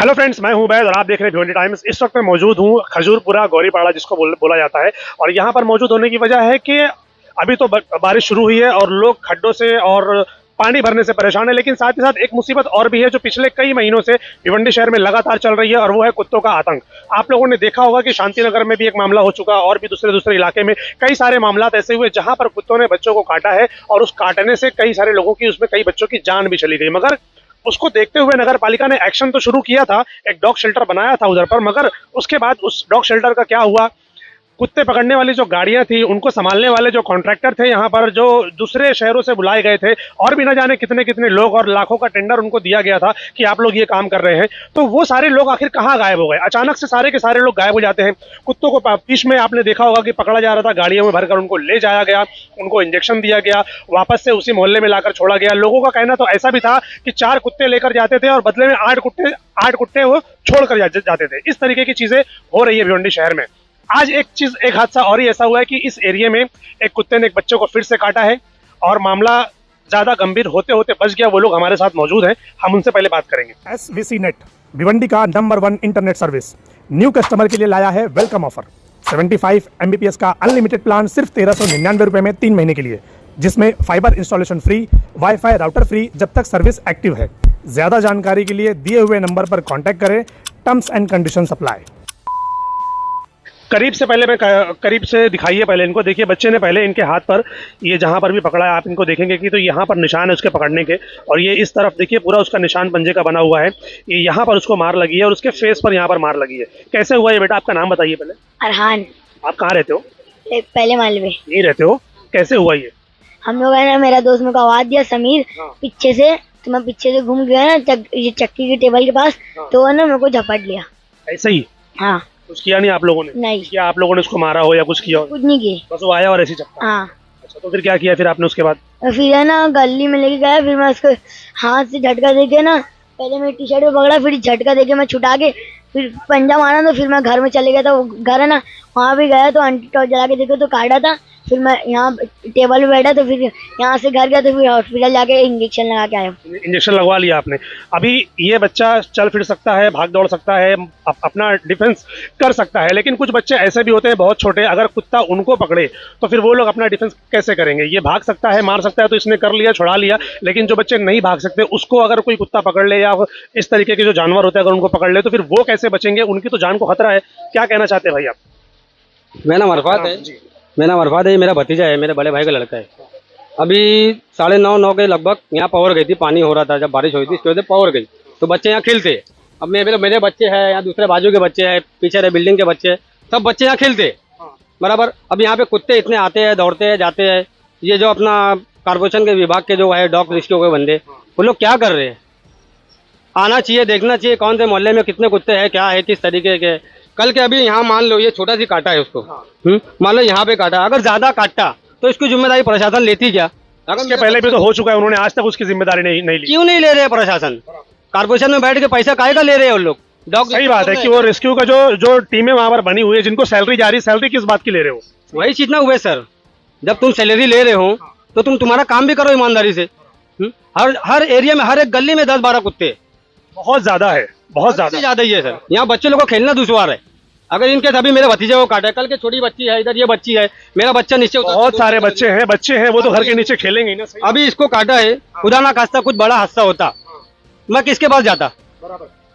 Hello friends, मैं हूं बैद और आप देख रहे हैं भिवंडी टाइम्स। इस वक्त मैं मौजूद हूं खजूरपुरा गौरीपाड़ा जिसको बोला जाता है। और यहां पर मौजूद होने की वजह है कि अभी तो बारिश शुरू हुई है और लोग खड्डों से और पानी भरने से परेशान है, लेकिन साथ ही साथ एक मुसीबत और भी है जो पिछले कई महीनों से भिवंडी शहर में लगातार चल रही है, और वो है कुत्तों का आतंक। आप लोगों ने देखा होगा कि शांति नगर में भी एक मामला हो चुका, और भी दूसरे इलाके में कई सारे मामला ऐसे हुए जहां पर कुत्तों ने बच्चों को काटा है, और उस काटने से कई सारे लोगों की, उसमें कई बच्चों की जान भी चली गई। मगर उसको देखते हुए नगर पालिका ने एक्शन तो शुरू किया था, एक डॉग शेल्टर बनाया था उधर पर, मगर उसके बाद उस डॉग शेल्टर का क्या हुआ, कुत्ते पकड़ने वाली जो गाड़ियां थी, उनको संभालने वाले जो कॉन्ट्रैक्टर थे यहाँ पर, जो दूसरे शहरों से बुलाए गए थे, और भी न जाने कितने कितने लोग, और लाखों का टेंडर उनको दिया गया था कि आप लोग ये काम कर रहे हैं, तो वो सारे लोग आखिर कहाँ गायब हो गए? अचानक से सारे के सारे लोग गायब हो जाते हैं। कुत्तों को बीच में आपने देखा होगा कि पकड़ा जा रहा था, गाड़ियों में भरकर उनको ले जाया गया, उनको इंजेक्शन दिया गया, वापस से उसी मोहल्ले में लाकर छोड़ा गया। लोगों का कहना तो ऐसा भी था कि 4 कुत्ते लेकर जाते थे और बदले में 8 कुत्ते वो छोड़ कर जाते थे। इस तरीके की चीजें हो रही है भिवंडी शहर में। आज एक हादसा और ही ऐसा हुआ है कि इस एरिया में एक कुत्ते ने एक बच्चे को फिर से काटा है, और मामला ज्यादा गंभीर होते होते बच गया। वो लोग हमारे साथ मौजूद हैं, हम उनसे पहले बात करेंगे। SVC नेट भिवंडी का number 1 internet service new customer के लिए लाया है वेलकम ऑफर। 75 Mbps का अनलिमिटेड प्लान सिर्फ 1399 रुपए में 3 महीने के लिए, जिसमें fibre installation free, wifi router free जब तक सर्विस एक्टिव है। ज्यादा जानकारी के लिए दिए हुए नंबर पर कांटेक्ट करें। Terms and condition apply. करीब से दिखाइए पहले इनको। देखिए, बच्चे ने पहले इनके हाथ पर, ये जहाँ पर भी पकड़ा है आप इनको देखेंगे कि तो यहाँ पर निशान है उसके पकड़ने के, और ये इस तरफ देखिए पूरा उसका निशान पंजे का बना हुआ है। ये यहाँ पर उसको मार लगी है और उसके फेस पर यहाँ पर मार लगी है। कैसे हुआ ये बेटा? आपका नाम बताइए पहले। अरहान। आप कहाँ रहते हो? पहले महल में। यहीं रहते हो? कैसे हुआ ये? हम लोग है ना, मेरा दोस्त मेरे को आवाज दिया समीर, पीछे से, तो मैं पीछे से घूम गया ना ये चक्की की टेबल के पास, तो है ना मेरे को झपट लिया। ऐसे ही? हाँ। कुछ किया नहीं आप लोगों ने? नहीं। क्या आप लोगों ने उसको मारा हो या कुछ किया हो? कुछ नहीं किया, बस वो आया और ऐसे ही चक्का? हाँ। अच्छा, तो फिर क्या किया फिर आपने उसके बाद? फिर है ना गली में लेके गया, फिर मैं उसको हाथ से झटका देके ना, पहले मेरी टी शर्ट पे पकड़ा, फिर झटका देके मैं छुटा के फिर पंजा मारा, तो फिर मैं घर में चले गया था। वो घर है ना, वहाँ भी गया तो आंटी टॉर्च जला के देखो तो काटा था। फिर मैं यहाँ टेबल पे बैठा, तो फिर यहाँ से घर गया, तो फिर हॉस्पिटल जाके इंजेक्शन लगा के आया। इंजेक्शन लगवा लिया आपने? अभी ये बच्चा चल फिर सकता है, भाग दौड़ सकता है, अपना डिफेंस कर सकता है, लेकिन कुछ बच्चे ऐसे भी होते हैं बहुत छोटे, अगर कुत्ता उनको पकड़े तो फिर वो लोग अपना डिफेंस कैसे करेंगे? ये भाग सकता है, मार सकता है, तो इसने कर लिया, छुड़ा लिया, लेकिन जो बच्चे नहीं भाग सकते उसको अगर कोई कुत्ता पकड़ ले, या इस तरीके के जो जानवर होते हैं अगर उनको पकड़ ले, तो फिर वो कैसे बचेंगे? उनकी तो जान को खतरा है। क्या कहना चाहते हैं भाई आप? मेरा नाम अरफात है जी। मेरा नाम अरफात है, मेरा भतीजा है, मेरे बड़े भाई का लड़का है। अभी 9:30 के लगभग यहाँ पावर गई थी, पानी हो रहा था, जब बारिश हुई थी इसकी वजह से पावर गई, तो बच्चे यहाँ खेलते। अब मेरे बच्चे हैं, यहाँ दूसरे बाजू के बच्चे हैं, पीछे बिल्डिंग के बच्चे, सब बच्चे यहाँ खेलते बराबर। अब यहाँ पे कुत्ते इतने आते हैं, दौड़ते हैं, जाते हैं। ये जो अपना कॉर्पोरेशन के विभाग के जो है डॉग रेस्क्यू के बंदे, वो लोग क्या कर रहे हैं? आना चाहिए, देखना चाहिए कौन से मोहल्ले में कितने कुत्ते हैं, क्या है, किस तरीके के। कल के अभी यहाँ मान लो ये छोटा सी काटा है उसको, मान लो यहाँ पे काटा, अगर ज्यादा काटा तो इसकी जिम्मेदारी प्रशासन लेती क्या? अगर इसके पहले भी तो हो चुका है, उन्होंने आज तक उसकी जिम्मेदारी नहीं ली। क्यों नहीं ले रहे प्रशासन? कॉर्पोरेशन में बैठ के पैसा काहे का ले रहे हैं उन लोग? डॉग सही बात है कि वो रेस्क्यू का जो टीमें वहां पर बनी हुई है, जिनको सैलरी जा रही है, सैलरी किस बात की ले रहे हो? वही चीज ना हुए सर, जब तुम सैलरी ले रहे हो तो तुम तुम्हारा काम भी करो ईमानदारी से। हर एरिया में, हर एक गली में 10-12 कुत्ते, बहुत ज्यादा है, बहुत ज्यादा ही है सर। यहाँ बच्चे लोगों को खेलना दुश्वार है। अगर इनके अभी मेरे भतीजे को काटा है, कल के छोटी बच्ची है, इधर ये बच्ची है, मेरा बच्चा नीचे, बहुत सारे बच्चे हैं, वो तो घर के नीचे खेलेंगे ना। अभी इसको काटा है, खुदा ना खास्ता कुछ बड़ा हादसा होता, मैं किसके पास जाता?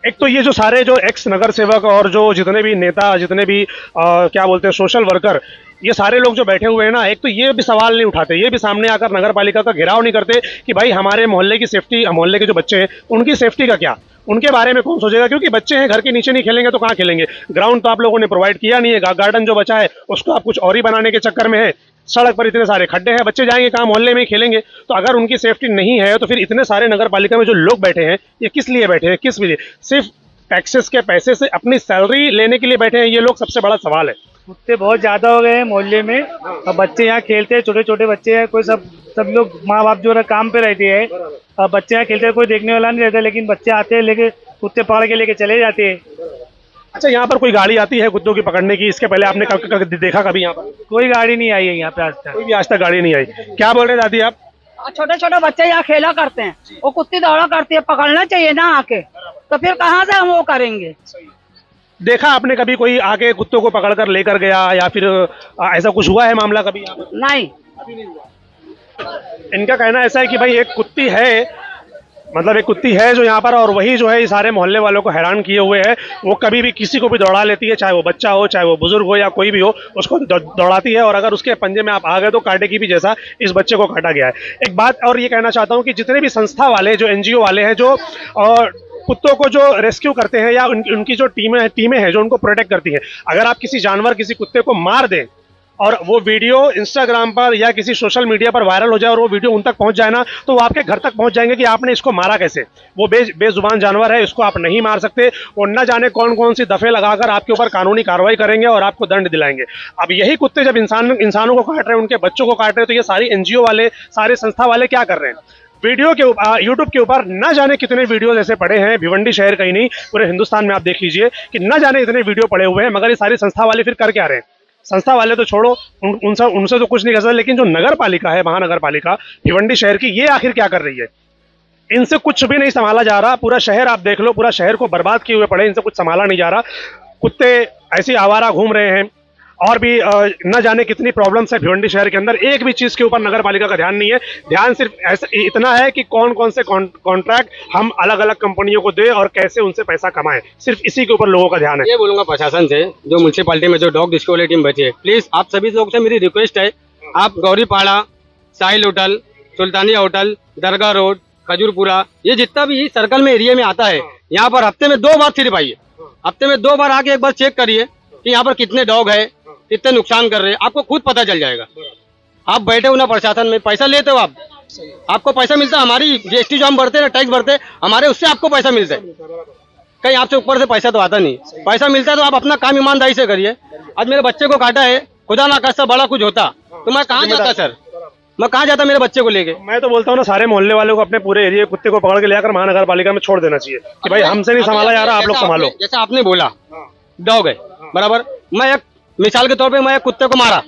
एक तो ये जो सारे जो एक्स नगर सेवक और जो जितने भी नेता, जितने भी क्या बोलते हैं सोशल वर्कर, ये सारे लोग जो बैठे हुए हैं ना, एक तो ये भी सवाल नहीं उठाते, ये भी सामने आकर नगर पालिका का घेराव नहीं करते कि भाई हमारे मोहल्ले की सेफ्टी, मोहल्ले के जो बच्चे हैं उनकी सेफ्टी का क्या, उनके बारे में कौन सोचेगा? क्योंकि बच्चे हैं, घर के नीचे नहीं खेलेंगे तो कहाँ खेलेंगे? ग्राउंड तो आप लोगों ने प्रोवाइड किया नहीं है, गार्डन जो बचा है उसको आप कुछ और ही बनाने के चक्कर में है। सड़क पर इतने सारे खड्डे हैं, बच्चे जाएंगे कहाँ? मोहल्ले में ही खेलेंगे। तो अगर उनकी सेफ्टी नहीं है तो फिर इतने सारे नगर पालिका में जो लोग बैठे हैं, ये किस लिए बैठे हैं? किस लिए? सिर्फ टैक्सेस के पैसे से अपनी सैलरी लेने के लिए बैठे हैं ये लोग? सबसे बड़ा सवाल है। कुत्ते बहुत ज्यादा हो गए हैं मोहल्ले में, और बच्चे यहाँ खेलते हैं, छोटे छोटे बच्चे हैं, कोई सब लोग माँ बाप जो है काम पे रहते हैं, और बच्चे यहाँ खेलते हैं, कोई देखने वाला नहीं रहता, लेकिन बच्चे आते हैं, लेके कुत्ते पकड़ के लेके चले जाते हैं। अच्छा, यहाँ पर कोई गाड़ी आती है कुत्तों की पकड़ने की? इसके पहले आपने देखा कभी यहाँ पर? कोई गाड़ी नहीं आई है यहाँ पे आज तक। कोई भी आज तक गाड़ी नहीं आई। क्या बोल रहे हैं दादी आप? छोटे छोटे बच्चे यहाँ खेला करते हैं, वो कुत्ती दौड़ा करती है, पकड़ना चाहिए ना आके, तो फिर कहाँ से हम वो करेंगे। देखा आपने कभी कोई आके कुत्तों को पकड़कर लेकर गया या फिर ऐसा कुछ हुआ है मामला कभी यहाँ पर? नहीं, इनका कहना ऐसा है कि भाई एक कुत्ती है, मतलब एक कुत्ती है जो यहाँ पर, और वही जो है इस सारे मोहल्ले वालों को हैरान किए हुए है। वो कभी भी किसी को भी दौड़ा लेती है, चाहे वो बच्चा हो, चाहे वो बुजुर्ग हो या कोई भी हो, उसको दौड़ाती है, और अगर उसके पंजे में आप आ गए तो काटेगी भी, जैसा इस बच्चे को काटा गया है। एक बात और ये कहना चाहता हूँ कि जितने भी संस्था वाले, जो NGO वाले हैं, जो कुत्तों को जो रेस्क्यू करते हैं या उनकी जो टीमें हैं जो उनको प्रोटेक्ट करती हैं, अगर आप किसी जानवर, किसी कुत्ते को मार दें और वो वीडियो इंस्टाग्राम पर या किसी सोशल मीडिया पर वायरल हो जाए और वो वीडियो उन तक पहुंच जाए ना, तो वो आपके घर तक पहुंच जाएंगे कि आपने इसको मारा कैसे। वो बेजुबान जानवर है, इसको आप नहीं मार सकते। और न जाने कौन कौन सी दफे लगाकर आपके ऊपर कानूनी कार्रवाई करेंगे और आपको दंड दिलाएंगे। अब यही कुत्ते जब इंसानों को काट रहे हैं, उनके बच्चों को काट रहे हैं, तो ये सारी NGO वाले, सारे संस्था वाले क्या कर रहे हैं? वीडियो के ऊपर, यूट्यूब के ऊपर न जाने कितने वीडियो ऐसे पड़े हैं, भिवंडी शहर कहीं नहीं, पूरे हिंदुस्तान में आप देख लीजिए कि न जाने इतने वीडियो पड़े हुए हैं, मगर ये सारी संस्था वाले फिर कर क्या रहे हैं? संस्था वाले तो छोड़ो, उनसे तो कुछ नहीं कर सकते, लेकिन जो नगर पालिका है, महानगर पालिका भिवंडी शहर की, ये आखिर क्या कर रही है? इनसे कुछ भी नहीं संभाला जा रहा। पूरा शहर आप देख लो, पूरा शहर को बर्बाद किए हुए पड़े, इनसे कुछ संभाला नहीं जा रहा। कुत्ते ऐसे आवारा घूम रहे हैं, और भी न जाने कितनी प्रॉब्लम्स है भिवंडी शहर के अंदर। एक भी चीज़ के ऊपर नगर पालिका का ध्यान नहीं है। ध्यान सिर्फ ऐसा इतना है कि कौन कौन से कॉन्ट्रैक्ट हम अलग अलग कंपनियों को दें और कैसे उनसे पैसा कमाएं, सिर्फ इसी के ऊपर लोगों का ध्यान है। ये बोलूंगा प्रशासन से, जो म्यूनसिपालिटी में जो डॉग रेस्क्यू वाली टीम बैठी है, प्लीज आप सभी लोग से मेरी रिक्वेस्ट है, आप गौरीपाड़ा, साहिल होटल, सुल्तानिया होटल, दरगाह रोड, खजूरपुरा, ये जितना भी इस सर्कल में एरिया में आता है, यहाँ पर हफ्ते में 2 बार सिर्फ आइए। हफ्ते में 2 बार आके एक बार चेक करिए कि यहाँ पर कितने डॉग है, कितने नुकसान कर रहे हैं, आपको खुद पता चल जाएगा। आप बैठे हो ना प्रशासन में, पैसा लेते हो आप, आपको पैसा मिलता है। हमारी GST जो हम भरते हैं, टैक्स भरते हैं, हमारे उससे आपको पैसा मिलता है, कहीं आपसे ऊपर से पैसा तो आता नहीं। पैसा मिलता है तो आप अपना काम ईमानदारी से करिए। आज मेरे बच्चे को काटा है, खुदा ना खास्ता बड़ा कुछ होता तो मैं कहाँ जाता सर, मैं कहाँ जाता मेरे बच्चे को लेके? मैं तो बोलता हूँ ना, सारे मोहल्ले वालों को अपने पूरे एरिया कुत्ते को पकड़ के लेकर महानगर पालिका में छोड़ देना चाहिए कि भाई हमसे नहीं संभाला जा रहा, आप लोग संभालो। जैसा आपने बोला डॉग है बराबर, मैं एक मिसाल के तौर पे मैं एक कुत्ते को मारा,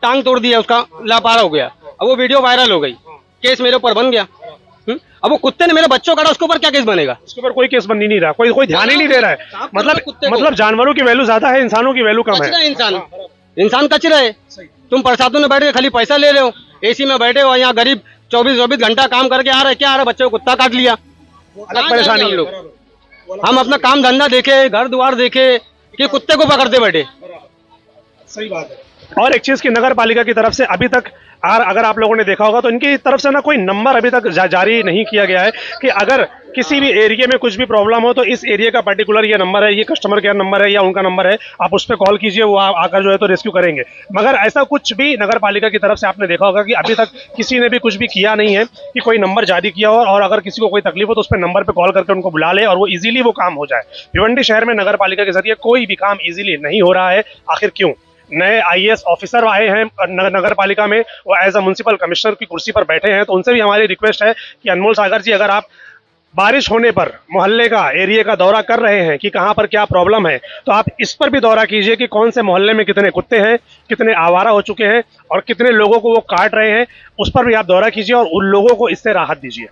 टांग तोड़ दिया, उसका लापता हो गया, अब वो वीडियो वायरल हो गई, केस मेरे ऊपर बन गया। अब वो कुत्ते ने मेरे बच्चों काटा, उसके ऊपर क्या केस बनेगा? उसके ऊपर कोई केस बन नहीं रहा, कोई ध्यान ही नहीं दे रहा है। मतलब जानवरों की वैल्यू ज्यादा है, इंसानों की वैल्यू कम है। इंसान कचरा है। तुम प्रशासन में बैठ के खाली पैसा ले रहे हो, AC में बैठे हो, यहाँ गरीब 24 घंटा काम करके आ रहे, क्या आ रहा है? बच्चे को कुत्ता काट लिया, अलग परेशानी है। लोग हम अपना काम धंधा देखे, घर द्वार देखे कि कुत्ते को पकड़ते बैठे। सही बात है। और एक चीज की नगर पालिका की तरफ से अभी तक, अगर आप लोगों ने देखा होगा तो इनकी तरफ से ना कोई नंबर अभी तक जारी नहीं किया गया है कि अगर किसी भी एरिया में कुछ भी प्रॉब्लम हो तो इस एरिया का पर्टिकुलर ये नंबर है, ये कस्टमर केयर नंबर है या उनका नंबर है, आप उस पर कॉल कीजिए, वो आकर जो है तो रेस्क्यू करेंगे। मगर ऐसा कुछ भी नगर पालिका की तरफ से आपने देखा होगा कि अभी तक किसी ने भी कुछ भी किया नहीं है कि कोई नंबर जारी किया हो, और अगर किसी को कोई तकलीफ हो तो उस पर नंबर पर कॉल करके उनको बुला ले और वो इजीली वो काम हो जाए। भिवंडी शहर में नगर पालिका के जरिए कोई भी काम इजीली नहीं हो रहा है। आखिर क्यों? नए IAS ऑफिसर आए हैं नगर पालिका में, वो एज अ म्युनिसिपल कमिश्नर की कुर्सी पर बैठे हैं, तो उनसे भी हमारी रिक्वेस्ट है कि अनमोल सागर जी, अगर आप बारिश होने पर मोहल्ले का, एरिया का दौरा कर रहे हैं कि कहाँ पर क्या प्रॉब्लम है, तो आप इस पर भी दौरा कीजिए कि कौन से मोहल्ले में कितने कुत्ते हैं, कितने आवारा हो चुके हैं और कितने लोगों को वो काट रहे हैं, उस पर भी आप दौरा कीजिए और उन लोगों को इससे राहत दीजिए।